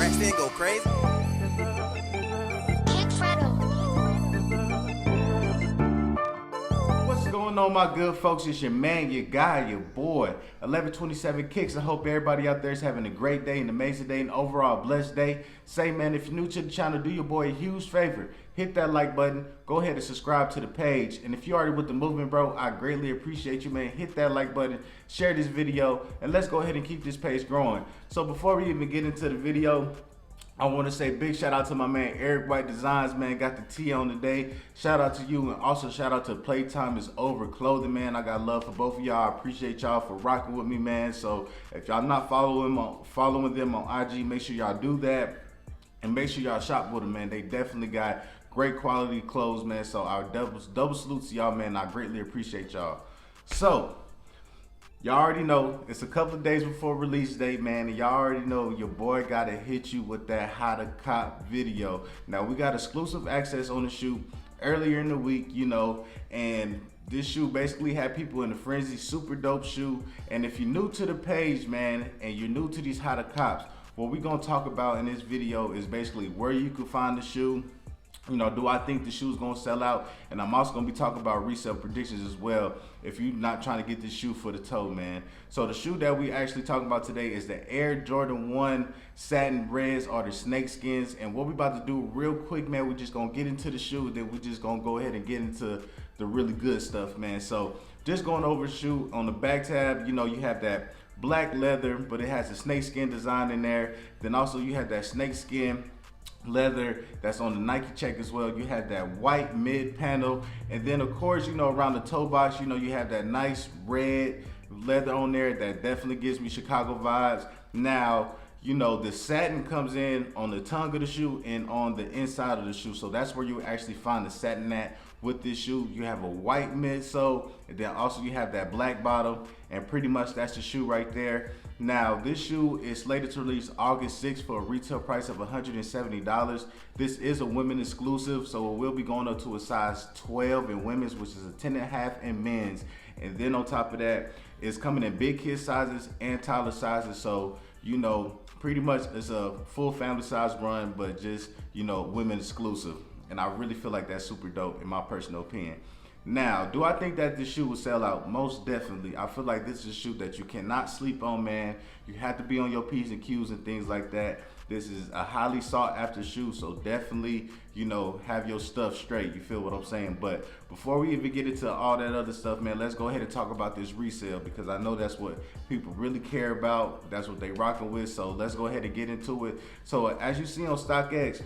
scratch then go crazy. What's going on, my good folks? It's your man, your guy, your boy, 1127 Kicks. I hope everybody out there is having a great day, an amazing day, and overall blessed day. Say, man, if you're new to the channel, do your boy a huge favor. Hit that like button. Go ahead and subscribe to the page. And if you're already with the movement, bro, I greatly appreciate you, man. Hit that like button, share this video, and let's go ahead and keep this page growing. So before we even get into the video, I want to say big shout out to my man Eric White Designs, man. Got the T on today. Shout out to you, and also shout out to Playtime is Over Clothing, man. I got love for both of y'all. I appreciate y'all for rocking with me, man. So if y'all not following them on IG, make sure y'all do that, and make sure y'all shop with them, man. They definitely got great quality clothes, man. So our double salute to y'all, man. I greatly appreciate y'all. So y'all already know it's a couple of days before release date, man, and y'all already know your boy gotta hit you with that how to cop video. Now we got exclusive access on the shoe earlier in the week, you know, and this shoe basically had people in a frenzy. Super dope shoe. And if you're new to the page, man, and you're new to these how to cops, what we're gonna talk about in this video is basically where you can find the shoe. You know, do I think the shoe's gonna sell out? And I'm also gonna be talking about resale predictions as well, if you're not trying to get this shoe for the toe, man. So the shoe that we actually talking about today is the Air Jordan 1 Satin Reds, or the Snakeskins. And what we about to do real quick, man, we're just gonna get into the shoe, then we're just gonna go ahead and get into the really good stuff, man. So just going over the shoe, on the back tab, you know, you have that black leather, but it has a snakeskin design in there. Then also you have that snakeskin leather that's on the Nike check as well. You have that white mid panel, and then of course, you know, around the toe box, you know, you have that nice red leather on there that definitely gives me Chicago vibes. Now, you know, the satin comes in on the tongue of the shoe and on the inside of the shoe, so that's where you actually find the satin at. With this shoe, you have a white midsole, and then also you have that black bottom, and pretty much that's the shoe right there. Now, this shoe is slated to release August 6th for a retail price of $170. This is a women exclusive, so it will be going up to a size 12 in women's, which is a 10.5 in men's. And then on top of that, it's coming in big kid sizes and toddler sizes. So, you know, pretty much it's a full family size run, but just, you know, women exclusive. And I really feel like that's super dope in my personal opinion. Now, do I think that this shoe will sell out? Most definitely. I feel like this is a shoe that you cannot sleep on, man. You have to be on your P's and Q's and things like that. This is a highly sought after shoe, so definitely, you know, have your stuff straight. You feel what I'm saying? But before we even get into all that other stuff, man, let's go ahead and talk about this resale, because I know that's what people really care about. That's what they rocking with. So let's go ahead and get into it. So as you see on Stockx,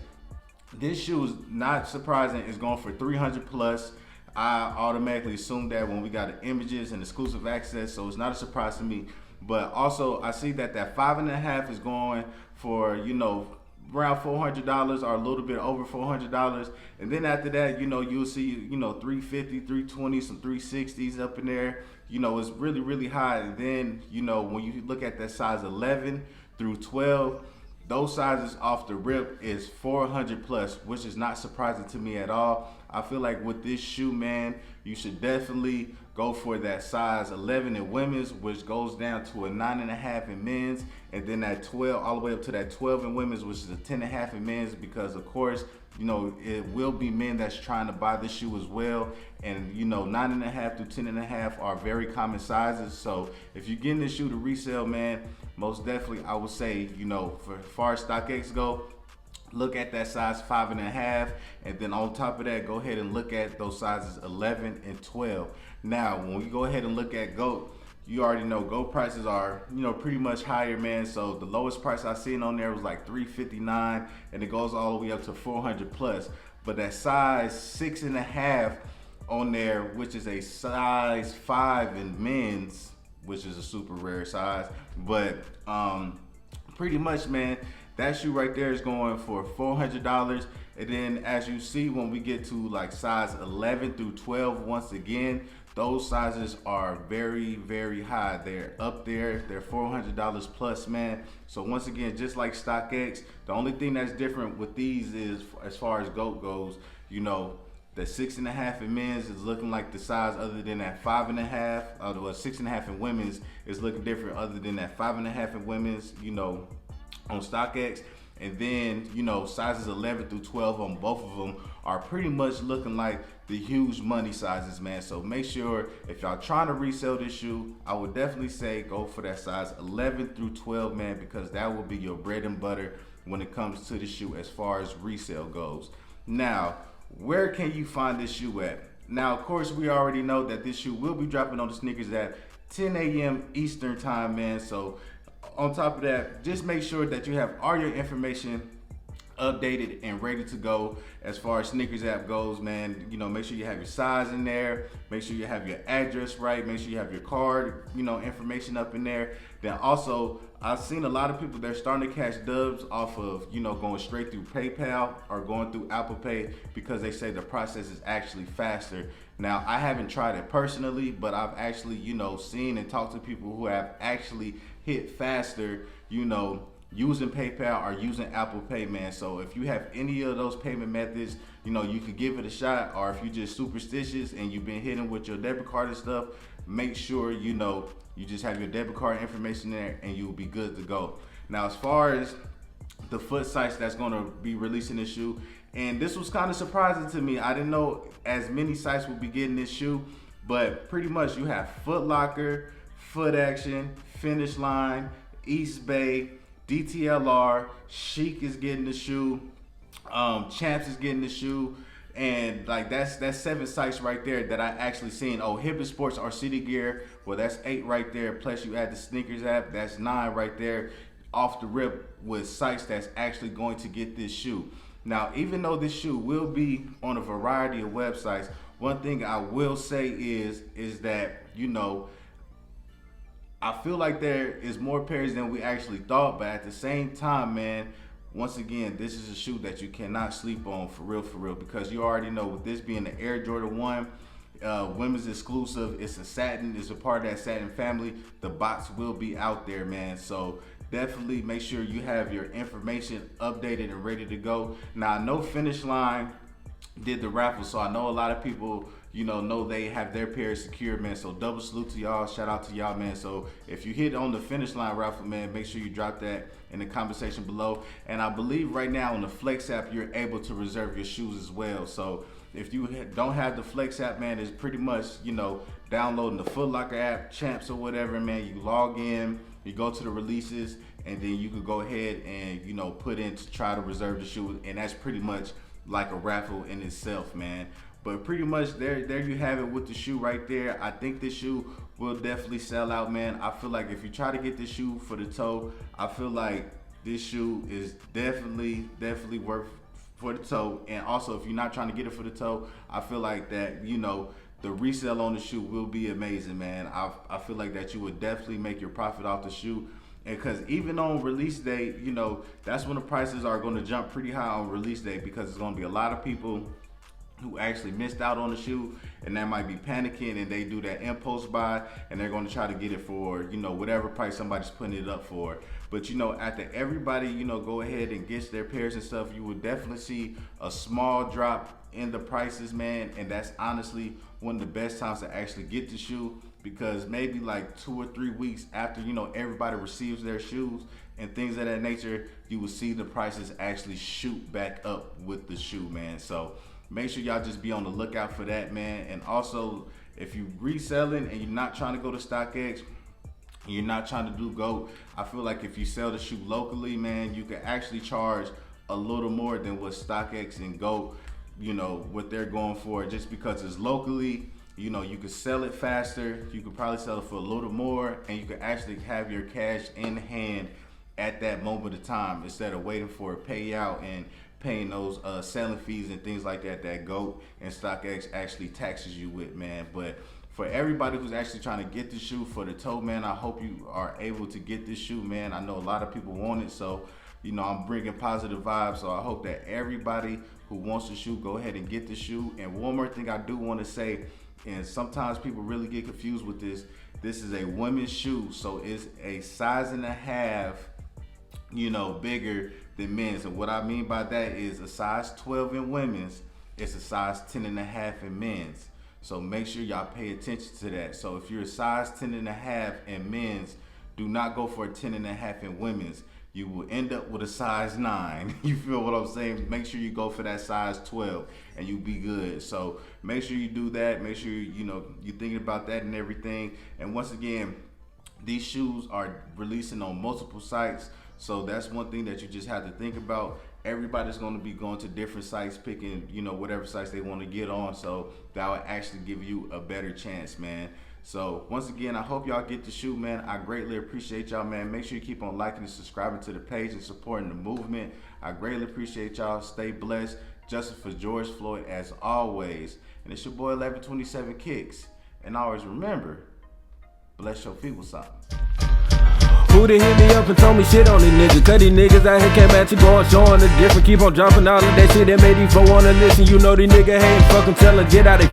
this shoe is not surprising. It's going for 300 plus. I automatically assumed that when we got the images and exclusive access, so it's not a surprise to me. But also I see that 5.5 is going for, you know, around $400 or a little bit over $400. And then after that, you know, you'll see, you know, 350, 320, some 360s up in there. You know, it's really, really high. And then, you know, when you look at that size 11 through 12, those sizes off the rip is 400 plus, which is not surprising to me at all. I feel like with this shoe, man, you should definitely go for that size 11 in women's, which goes down to a 9.5 in men's, and then that 12 all the way up to that 12 in women's, which is a 10.5 in men's, because of course, you know, it will be men that's trying to buy this shoe as well. And you know, 9.5 through 10.5 are very common sizes. So if you're getting this shoe to resale, man, most definitely I would say, you know, for as far as Stockx go, look at that size 5.5, and then on top of that, go ahead and look at those sizes 11 and 12. Now, when we go ahead and look at GOAT, you already know GOAT prices are, you know, pretty much higher, man. So the lowest price I seen on there was like $359, and it goes all the way up to 400 plus. But that size 6.5 on there, which is a size 5 in men's, which is a super rare size, but pretty much, man, that shoe right there is going for $400. And then as you see, when we get to like size 11 through 12, once again, those sizes are very, very high. They're up there. They're $400 plus, man. So once again, just like Stockx, the only thing that's different with these is, as far as GOAT goes, you know, the 6.5 in men's is looking like the size other than that 5.5. Well, 6.5 in women's is looking different other than that 5.5 in women's, you know, on Stockx. And then, you know, sizes 11 through 12 on both of them are pretty much looking like the huge money sizes, man. So make sure if y'all trying to resell this shoe, I would definitely say go for that size 11 through 12, man, because that will be your bread and butter when it comes to the shoe as far as resale goes. Now, where can you find this shoe at? Now, of course, we already know that this shoe will be dropping on the sneakers at 10 a.m. Eastern time, man. So on top of that, just make sure that you have all your information updated and ready to go as far as Sneakers app goes, man. You know, make sure you have your size in there, make sure you have your address right, make sure you have your card, you know, information up in there. Then also, I've seen a lot of people, they're starting to catch dubs off of, you know, going straight through PayPal or going through Apple Pay because they say the process is actually faster. Now, I haven't tried it personally, but I've actually, you know, seen and talked to people who have actually hit faster, you know, using PayPal or using Apple Pay, man. So if you have any of those payment methods, you know, you could give it a shot. Or if you're just superstitious and you've been hitting with your debit card and stuff, make sure, you know, you just have your debit card information there and you'll be good to go. Now, as far as the foot sites that's going to be releasing this shoe, and this was kind of surprising to me. I didn't know as many sites would be getting this shoe, but pretty much you have Foot Locker, Foot Action, Finish Line, East Bay, DTLR, Chic is getting the shoe, Champs is getting the shoe, and like that's 7 sites right there that I actually seen. Oh, Hibbett Sports or City Gear, well, that's 8 right there. Plus you add the Sneakers app, that's 9 right there off the rip with sites that's actually going to get this shoe. Now, even though this shoe will be on a variety of websites, one thing I will say is that, you know, I feel like there is more pairs than we actually thought, but at the same time, man, once again, this is a shoe that you cannot sleep on for real, because you already know with this being the Air Jordan 1, women's exclusive, it's a Satin, it's a part of that Satin family. The box will be out there, man. So definitely make sure you have your information updated and ready to go. Now, I know Finish Line did the raffle, so I know a lot of people, you know they have their pairs secured, man. So double salute to y'all, shout out to y'all, man. So if you hit on the Finish Line raffle, man, make sure you drop that in the comment section below. And I believe right now on the Flex app, you're able to reserve your shoes as well. So if you don't have the Flex app, man, it's pretty much, you know, downloading the Foot Locker app, Champs or whatever, man. You log in, you go to the releases, and then you could go ahead and, you know, put in to try to reserve the shoe. And that's pretty much like a raffle in itself, man. But pretty much there you have it with the shoe right there. I think this shoe will definitely sell out, man. I feel like if you try to get this shoe for the toe, I feel like this shoe is definitely worth for the toe. And also, if you're not trying to get it for the toe, I feel like that, you know, the resale on the shoe will be amazing, man. I feel like that you would definitely make your profit off the shoe. And because even on release day, you know, that's when the prices are going to jump pretty high on release day, because it's going to be a lot of people who actually missed out on the shoe, and that might be panicking, and they do that impulse buy, and they're going to try to get it for, you know, whatever price somebody's putting it up for. But, you know, after everybody, you know, go ahead and gets their pairs and stuff, you will definitely see a small drop in the prices, man. And that's honestly one of the best times to actually get the shoe, because maybe like 2 or 3 weeks after, you know, everybody receives their shoes and things of that nature, you will see the prices actually shoot back up with the shoe, man. So make sure y'all just be on the lookout for that, man. And also, if you reselling and you're not trying to go to Stockx, you're not trying to do GOAT, I feel like if you sell the shoe locally, man, you can actually charge a little more than what Stockx and GOAT, you know, what they're going for, just because it's locally. You know, you could sell it faster, you could probably sell it for a little more, and you could actually have your cash in hand at that moment of time, instead of waiting for a payout and paying those selling fees and things like that GOAT and Stockx actually taxes you with, man. But for everybody who's actually trying to get the shoe for the toe, man, I hope you are able to get this shoe, man. I know a lot of people want it, so, you know, I'm bringing positive vibes. So I hope that everybody who wants the shoe, go ahead and get the shoe. And one more thing I do want to say, and sometimes people really get confused with this, this is a women's shoe, so it's a size and a half, you know, bigger than men's. And what I mean by that is a size 12 in women's, it's a size 10 and a half in men's. So make sure y'all pay attention to that. So if you're a size 10 and a half in men's, do not go for a 10 and a half in women's. you will end up with a size 9. You feel what I'm saying? Make sure you go for that size 12 and you be good. So make sure you do that. Make sure you're thinking about that and everything. And once again, these shoes are releasing on multiple sites. So that's one thing that you just have to think about. Everybody's going to be going to different sites, picking, whatever sites they want to get on. So that will actually give you a better chance, man. So once again, I hope y'all get the shoe, man. I greatly appreciate y'all, man. Make sure you keep on liking and subscribing to the page and supporting the movement. I greatly appreciate y'all. Stay blessed. Justice for George Floyd as always. And it's your boy 1127 Kicks. And always remember, bless your feet with something. Who to hit me up and told me shit on these niggas? Cause these niggas out here came at you going, showing the difference. Keep on dropping all of that shit that made these folk wanna listen. You know these niggas hating, fucking telling, get out of